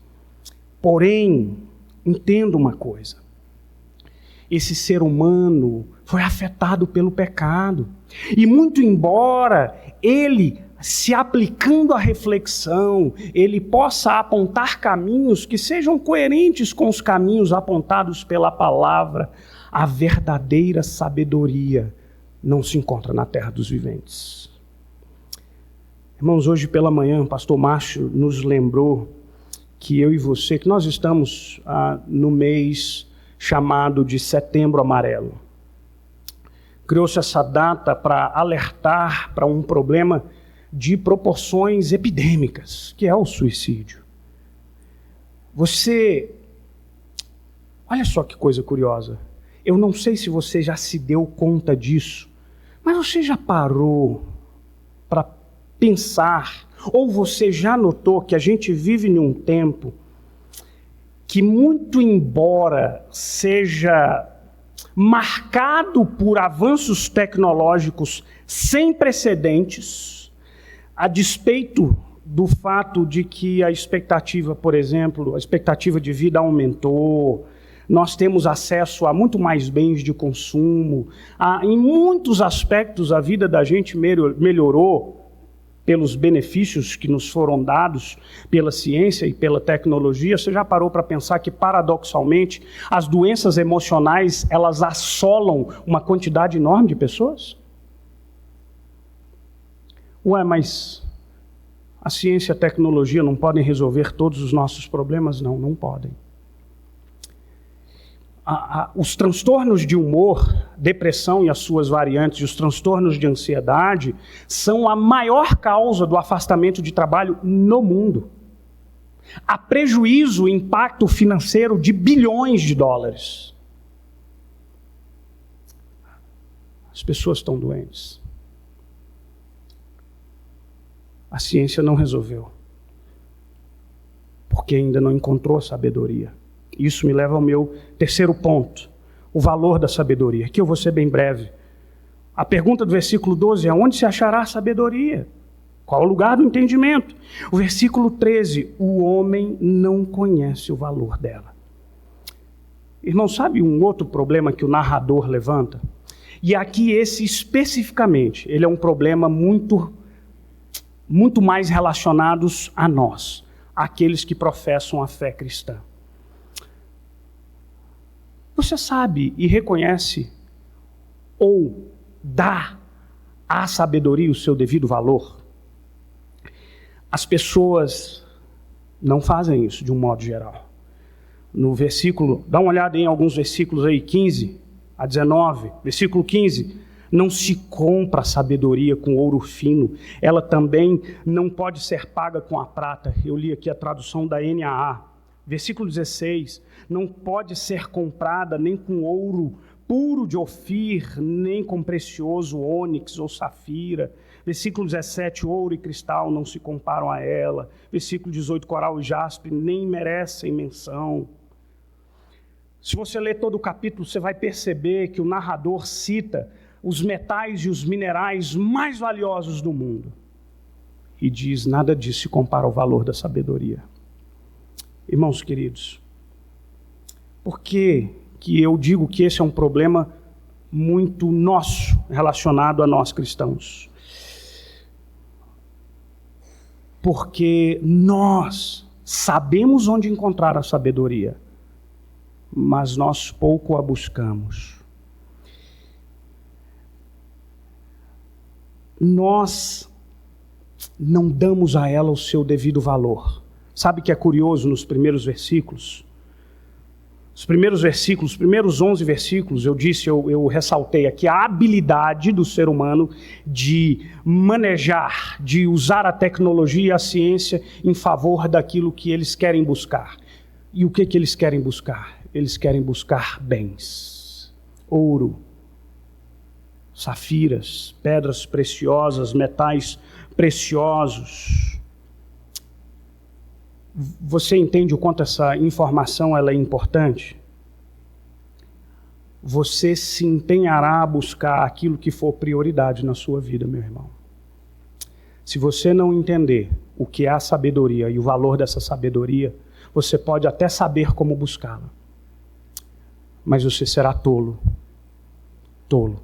Porém, entenda uma coisa, esse ser humano foi afetado pelo pecado, e muito embora ele, se aplicando à reflexão, ele possa apontar caminhos que sejam coerentes com os caminhos apontados pela palavra, A verdadeira sabedoria não se encontra na terra dos viventes. Irmãos, hoje pela manhã, o pastor Márcio nos lembrou que eu e você, que nós estamos no mês chamado de Setembro Amarelo. Criou-se essa data para alertar para um problema de proporções epidêmicas, que é o suicídio. Olha só que coisa curiosa. Eu não sei se você já se deu conta disso, mas você já parou para pensar, ou você já notou que a gente vive em um tempo que, muito embora seja marcado por avanços tecnológicos sem precedentes, a despeito do fato de que a expectativa, por exemplo, a expectativa de vida aumentou, nós temos acesso a muito mais bens de consumo, em muitos aspectos a vida da gente melhorou pelos benefícios que nos foram dados pela ciência e pela tecnologia. Você já parou para pensar que, paradoxalmente, as doenças emocionais, elas assolam uma quantidade enorme de pessoas? Ué, mas a ciência e a tecnologia não podem resolver todos os nossos problemas? Não, não podem. Os transtornos de humor, depressão e as suas variantes, e os transtornos de ansiedade, são a maior causa do afastamento de trabalho no mundo. Há prejuízo e impacto financeiro de bilhões de dólares. As pessoas estão doentes. A ciência não resolveu, porque ainda não encontrou a sabedoria. Isso me leva ao meu terceiro ponto, o valor da sabedoria. Aqui eu vou ser bem breve. A pergunta do versículo 12 é: onde se achará sabedoria? Qual é o lugar do entendimento? O versículo 13, o homem não conhece o valor dela. Irmão, sabe um outro problema que o narrador levanta? E aqui esse especificamente, ele é um problema muito mais relacionado a nós, aqueles que professam a fé cristã. Você sabe e reconhece ou dá à sabedoria o seu devido valor? As pessoas não fazem isso de um modo geral. No versículo, dá uma olhada em alguns versículos aí, 15 a 19, versículo 15, não se compra a sabedoria com ouro fino, ela também não pode ser paga com a prata. Eu li aqui a tradução da NAA. Versículo 16, não pode ser comprada nem com ouro puro de Ofir, nem com precioso ônix ou safira. Versículo 17, ouro e cristal não se comparam a ela. Versículo 18, coral e jaspe nem merecem menção. Se você ler todo o capítulo, você vai perceber que o narrador cita os metais e os minerais mais valiosos do mundo. E diz, nada disso se compara ao valor da sabedoria. Irmãos queridos, por que eu digo que esse é um problema muito nosso, relacionado a nós cristãos? Porque nós sabemos onde encontrar a sabedoria, mas nós pouco a buscamos. Nós não damos a ela o seu devido valor. Sabe o que é curioso nos primeiros versículos? Os primeiros 11 versículos, eu ressaltei aqui a habilidade do ser humano de manejar, de usar a tecnologia e a ciência em favor daquilo que eles querem buscar. E o que eles querem buscar? Eles querem buscar bens, ouro, safiras, pedras preciosas, metais preciosos. Você entende o quanto essa informação ela é importante? Você se empenhará a buscar aquilo que for prioridade na sua vida, meu irmão. Se você não entender o que é a sabedoria e o valor dessa sabedoria, você pode até saber como buscá-la, mas você será tolo. Tolo.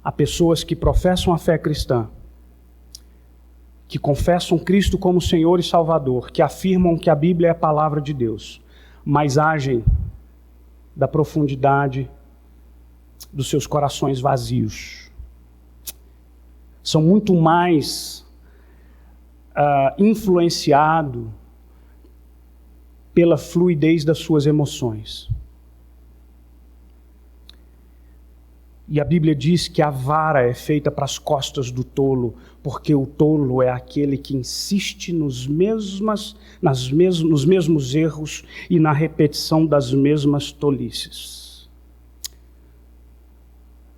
Há pessoas que professam a fé cristã, que confessam Cristo como Senhor e Salvador, que afirmam que a Bíblia é a palavra de Deus, mas agem da profundidade dos seus corações vazios. São muito mais influenciados pela fluidez das suas emoções. E a Bíblia diz que a vara é feita para as costas do tolo, porque o tolo é aquele que insiste nos mesmos erros e na repetição das mesmas tolices.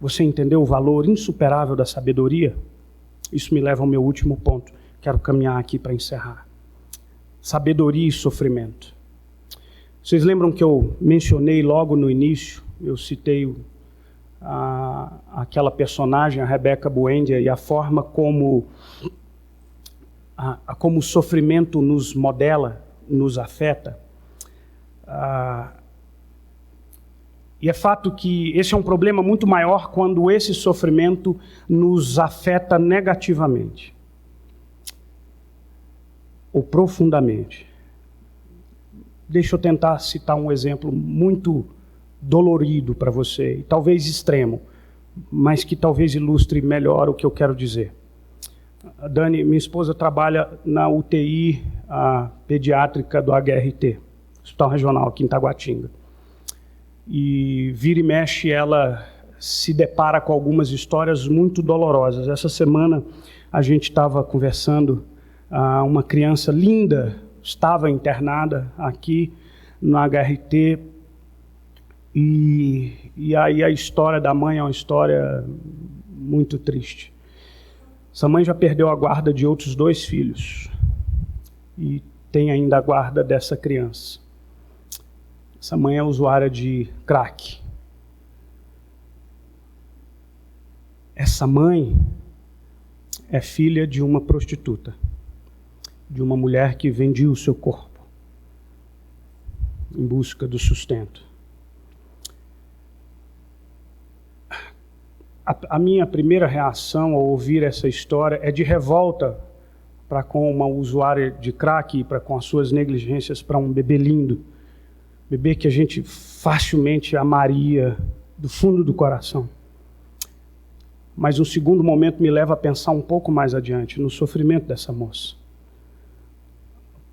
Você entendeu o valor insuperável da sabedoria? Isso me leva ao meu último ponto. Quero caminhar aqui para encerrar. Sabedoria e sofrimento. Vocês lembram que eu mencionei logo no início, eu citei aquela personagem, a Rebecca Buendia, e a forma como o sofrimento nos modela, nos afeta. E é fato que esse é um problema muito maior quando esse sofrimento nos afeta negativamente ou profundamente. Deixa eu tentar citar um exemplo muito dolorido para você, e talvez extremo, mas que talvez ilustre melhor o que eu quero dizer. A Dani, minha esposa, trabalha na UTI pediátrica do HRT, Hospital Regional aqui em Taguatinga. E vira e mexe ela se depara com algumas histórias muito dolorosas. Essa semana a gente estava conversando, uma criança linda estava internada aqui no HRT, e aí a história da mãe é uma história muito triste. Essa mãe já perdeu a guarda de outros 2 filhos e tem ainda a guarda dessa criança. Essa mãe é usuária de crack. Essa mãe é filha de uma prostituta, de uma mulher que vendia o seu corpo em busca do sustento. A minha primeira reação ao ouvir essa história é de revolta para com uma usuária de crack e para com as suas negligências para um bebê lindo, bebê que a gente facilmente amaria do fundo do coração. Mas um segundo momento me leva a pensar um pouco mais adiante no sofrimento dessa moça.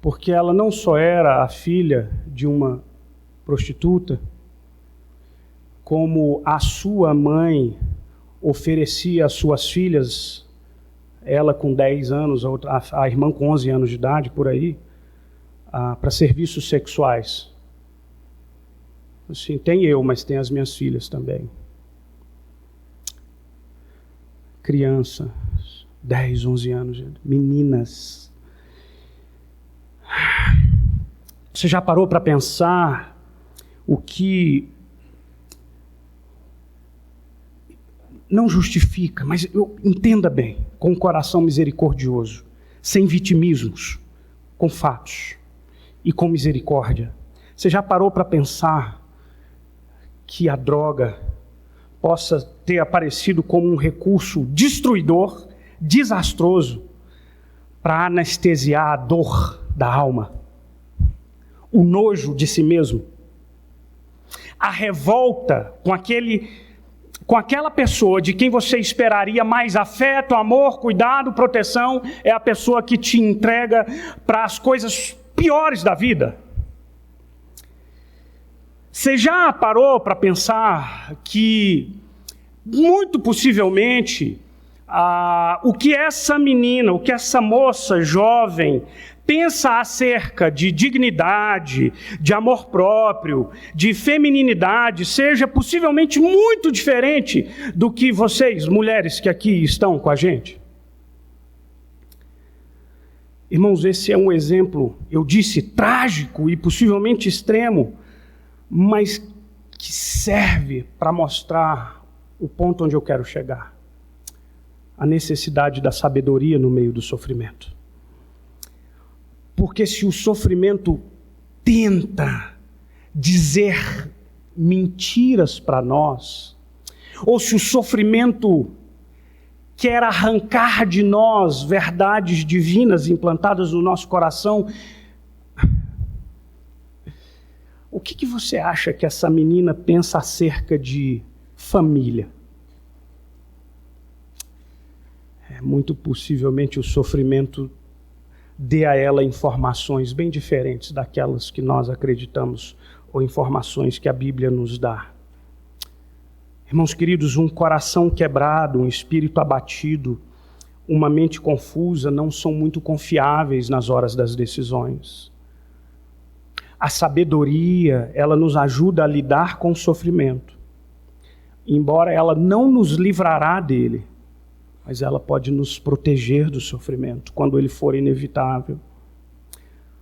Porque ela não só era a filha de uma prostituta, como a sua mãe oferecia às suas filhas, ela com 10 anos, a irmã com 11 anos de idade, por aí, para serviços sexuais. Assim, tem eu, mas tem as minhas filhas também. Criança, 10, 11 anos, meninas. Você já parou para pensar o que não justifica, mas entenda bem, com um coração misericordioso, sem vitimismos, com fatos e com misericórdia. Você já parou para pensar que a droga possa ter aparecido como um recurso destruidor, desastroso, para anestesiar a dor da alma, o nojo de si mesmo, a revolta com aquela pessoa de quem você esperaria mais afeto, amor, cuidado, proteção, é a pessoa que te entrega para as coisas piores da vida. Você já parou para pensar que, muito possivelmente, o que essa menina, o que essa moça jovem pensa acerca de dignidade, de amor próprio, de femininidade, seja possivelmente muito diferente do que vocês, mulheres que aqui estão com a gente? Irmãos, esse é um exemplo, eu disse, trágico e possivelmente extremo, mas que serve para mostrar o ponto onde eu quero chegar. A necessidade da sabedoria no meio do sofrimento. Porque se o sofrimento tenta dizer mentiras para nós, ou se o sofrimento quer arrancar de nós verdades divinas implantadas no nosso coração, O que você acha que essa menina pensa acerca de família? Muito possivelmente o sofrimento dê a ela informações bem diferentes daquelas que nós acreditamos ou informações que a Bíblia nos dá. Irmãos queridos, um coração quebrado, um espírito abatido, uma mente confusa não são muito confiáveis nas horas das decisões. A sabedoria, ela nos ajuda a lidar com o sofrimento. Embora ela não nos livrará dele, mas ela pode nos proteger do sofrimento quando ele for inevitável.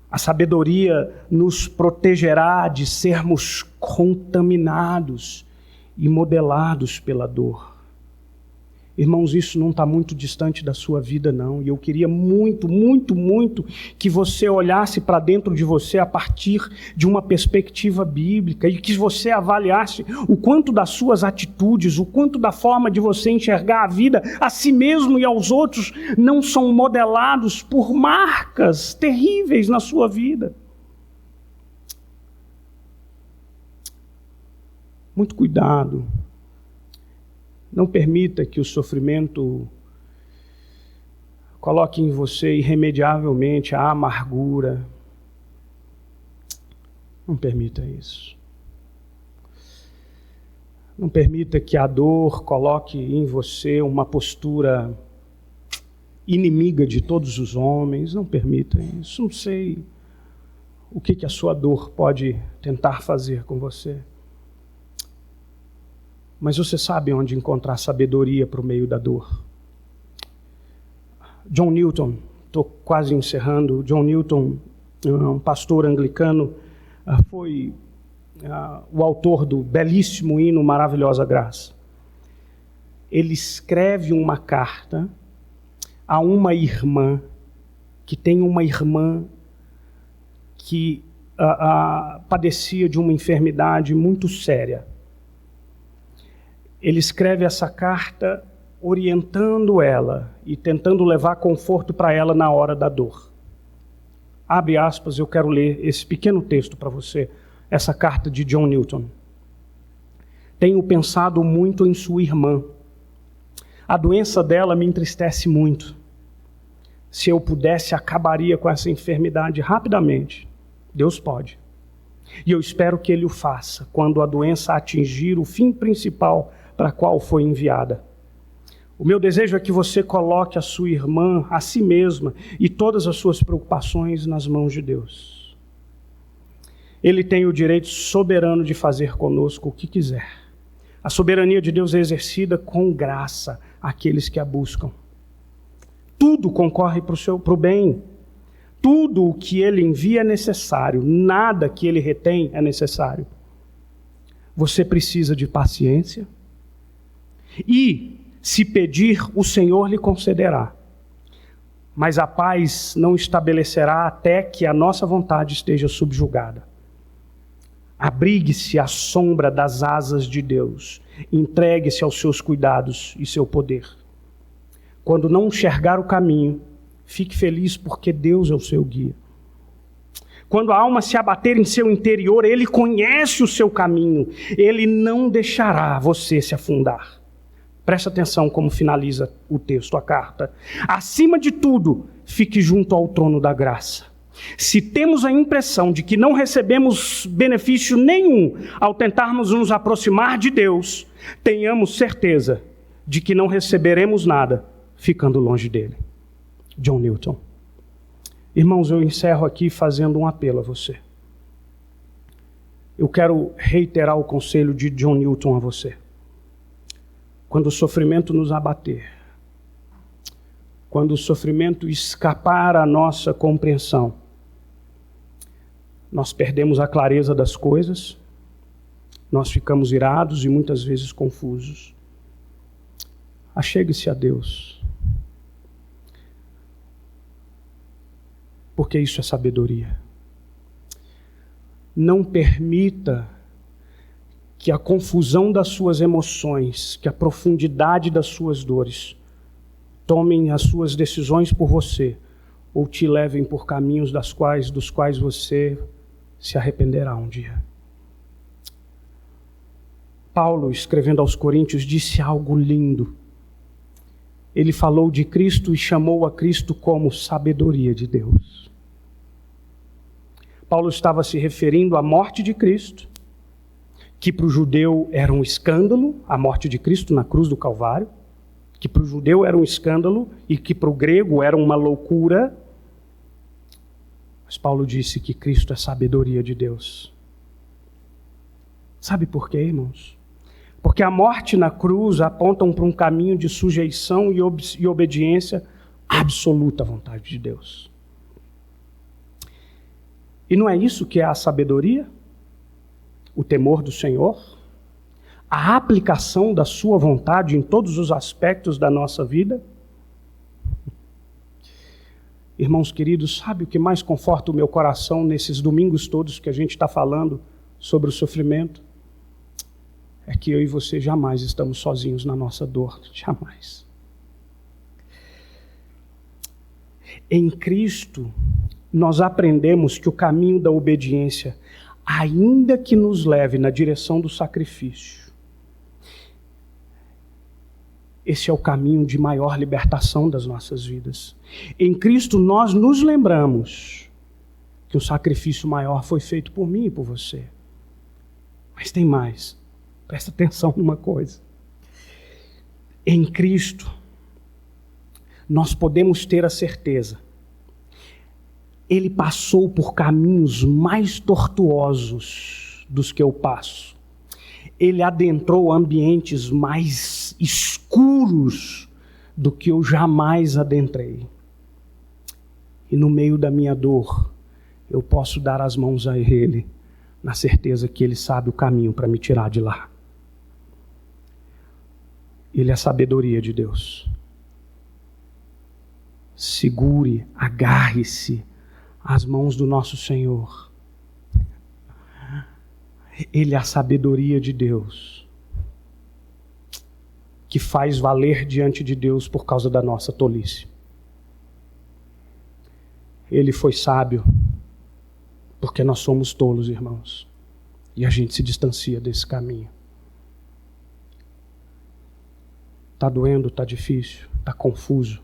A sabedoria nos protegerá de sermos contaminados e modelados pela dor. Irmãos, isso não está muito distante da sua vida, não. E eu queria muito, muito, muito que você olhasse para dentro de você a partir de uma perspectiva bíblica e que você avaliasse o quanto das suas atitudes, o quanto da forma de você enxergar a vida, a si mesmo e aos outros, não são modelados por marcas terríveis na sua vida. Muito cuidado. Não permita que o sofrimento coloque em você irremediavelmente a amargura. Não permita isso. Não permita que a dor coloque em você uma postura inimiga de todos os homens. Não permita isso. Não sei o que a sua dor pode tentar fazer com você. Mas você sabe onde encontrar sabedoria para o meio da dor. John Newton, estou quase encerrando, John Newton, um pastor anglicano, foi o autor do belíssimo hino Maravilhosa Graça. Ele escreve uma carta a uma irmã, que tem uma irmã que padecia de uma enfermidade muito séria. Ele escreve essa carta orientando ela e tentando levar conforto para ela na hora da dor. Abre aspas, eu quero ler esse pequeno texto para você, essa carta de John Newton. Tenho pensado muito em sua irmã. A doença dela me entristece muito. Se eu pudesse, acabaria com essa enfermidade rapidamente. Deus pode. E eu espero que Ele o faça quando a doença atingir o fim principal para a qual foi enviada. O meu desejo é que você coloque a sua irmã, a si mesma e todas as suas preocupações nas mãos de Deus. Ele tem o direito soberano de fazer conosco o que quiser. A soberania de Deus é exercida com graça àqueles que a buscam. Tudo concorre para o bem. Tudo o que Ele envia é necessário. Nada que Ele retém é necessário. Você precisa de paciência. E, se pedir, o Senhor lhe concederá. Mas a paz não estabelecerá até que a nossa vontade esteja subjugada. Abrigue-se à sombra das asas de Deus. Entregue-se aos seus cuidados e seu poder. Quando não enxergar o caminho, fique feliz porque Deus é o seu guia. Quando a alma se abater em seu interior, Ele conhece o seu caminho. Ele não deixará você se afundar. Presta atenção como finaliza o texto, a carta. Acima de tudo, fique junto ao trono da graça. Se temos a impressão de que não recebemos benefício nenhum ao tentarmos nos aproximar de Deus, tenhamos certeza de que não receberemos nada ficando longe dele. John Newton. Irmãos, eu encerro aqui fazendo um apelo a você. Eu quero reiterar o conselho de John Newton a você. Quando o sofrimento nos abater, quando o sofrimento escapar à nossa compreensão, nós perdemos a clareza das coisas, nós ficamos irados e muitas vezes confusos. Achegue-se a Deus, porque isso é sabedoria. Não permita que a confusão das suas emoções, que a profundidade das suas dores, tomem as suas decisões por você, ou te levem por caminhos dos quais você se arrependerá um dia. Paulo, escrevendo aos Coríntios, disse algo lindo. Ele falou de Cristo e chamou a Cristo como sabedoria de Deus. Paulo estava se referindo à morte de Cristo, que para o judeu era um escândalo, a morte de Cristo na cruz do Calvário, que para o judeu era um escândalo e que para o grego era uma loucura. Mas Paulo disse que Cristo é sabedoria de Deus. Sabe por quê, irmãos? Porque a morte na cruz apontam para um caminho de sujeição e obediência absoluta à vontade de Deus. E não é isso que é a sabedoria? O temor do Senhor? A aplicação da sua vontade em todos os aspectos da nossa vida? Irmãos queridos, sabe o que mais conforta o meu coração nesses domingos todos que a gente está falando sobre o sofrimento? É que eu e você jamais estamos sozinhos na nossa dor, jamais. Em Cristo, nós aprendemos que o caminho da obediência, ainda que nos leve na direção do sacrifício, esse é o caminho de maior libertação das nossas vidas. Em Cristo, nós nos lembramos que um sacrifício maior foi feito por mim e por você. Mas tem mais. Presta atenção numa coisa. Em Cristo, nós podemos ter a certeza. Ele passou por caminhos mais tortuosos dos que eu passo. Ele adentrou ambientes mais escuros do que eu jamais adentrei. E no meio da minha dor, eu posso dar as mãos a Ele, na certeza que Ele sabe o caminho para me tirar de lá. Ele é a sabedoria de Deus. Segure, agarre-se às mãos do nosso Senhor. Ele é a sabedoria de Deus, que faz valer diante de Deus por causa da nossa tolice. Ele foi sábio, porque nós somos tolos, irmãos, e a gente se distancia desse caminho. Está doendo, está difícil, está confuso.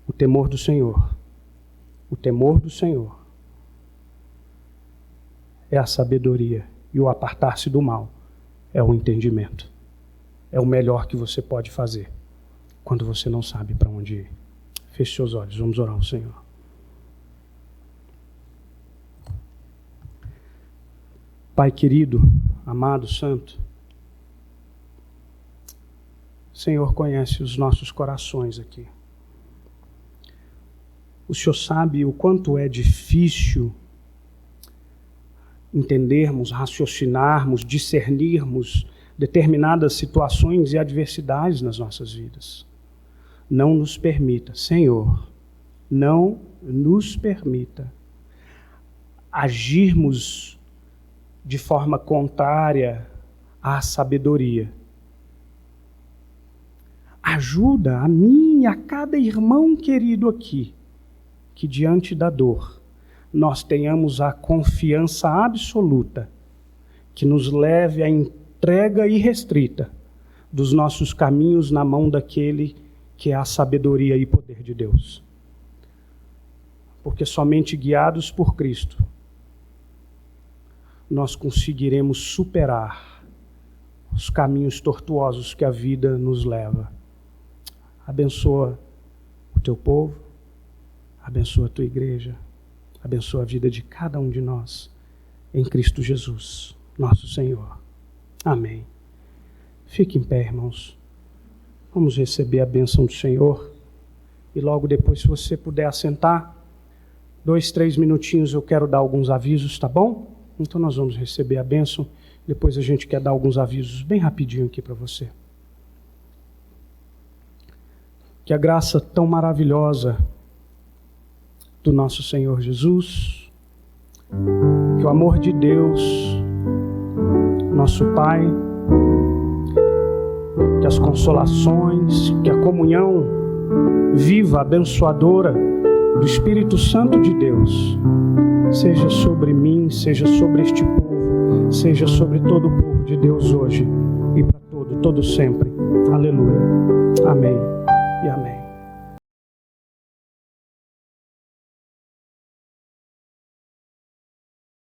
O temor do Senhor é a sabedoria, e o apartar-se do mal é o entendimento. É o melhor que você pode fazer quando você não sabe para onde ir. Feche seus olhos, vamos orar ao Senhor. Pai querido, amado, santo, o Senhor conhece os nossos corações aqui. O Senhor sabe o quanto é difícil entendermos, raciocinarmos, discernirmos determinadas situações e adversidades nas nossas vidas. Não nos permita, Senhor, não nos permita agirmos de forma contrária à sabedoria. Ajuda a mim e a cada irmão querido aqui, que diante da dor, nós tenhamos a confiança absoluta que nos leve à entrega irrestrita dos nossos caminhos na mão daquele que é a sabedoria e poder de Deus. Porque somente guiados por Cristo, nós conseguiremos superar os caminhos tortuosos que a vida nos leva. Abençoa o teu povo, abençoa a tua igreja, abençoa a vida de cada um de nós, em Cristo Jesus, nosso Senhor. Amém. Fique em pé, irmãos. Vamos receber a bênção do Senhor. E logo depois, se você puder assentar, 2, 3 minutinhos eu quero dar alguns avisos, tá bom? Então nós vamos receber a bênção. Depois a gente quer dar alguns avisos bem rapidinho aqui para você. Que a graça tão maravilhosa do nosso Senhor Jesus, que o amor de Deus, nosso Pai, que as consolações, que a comunhão viva, abençoadora do Espírito Santo de Deus, seja sobre mim, seja sobre este povo, seja sobre todo o povo de Deus hoje e para todo sempre. Aleluia. Amém e amém.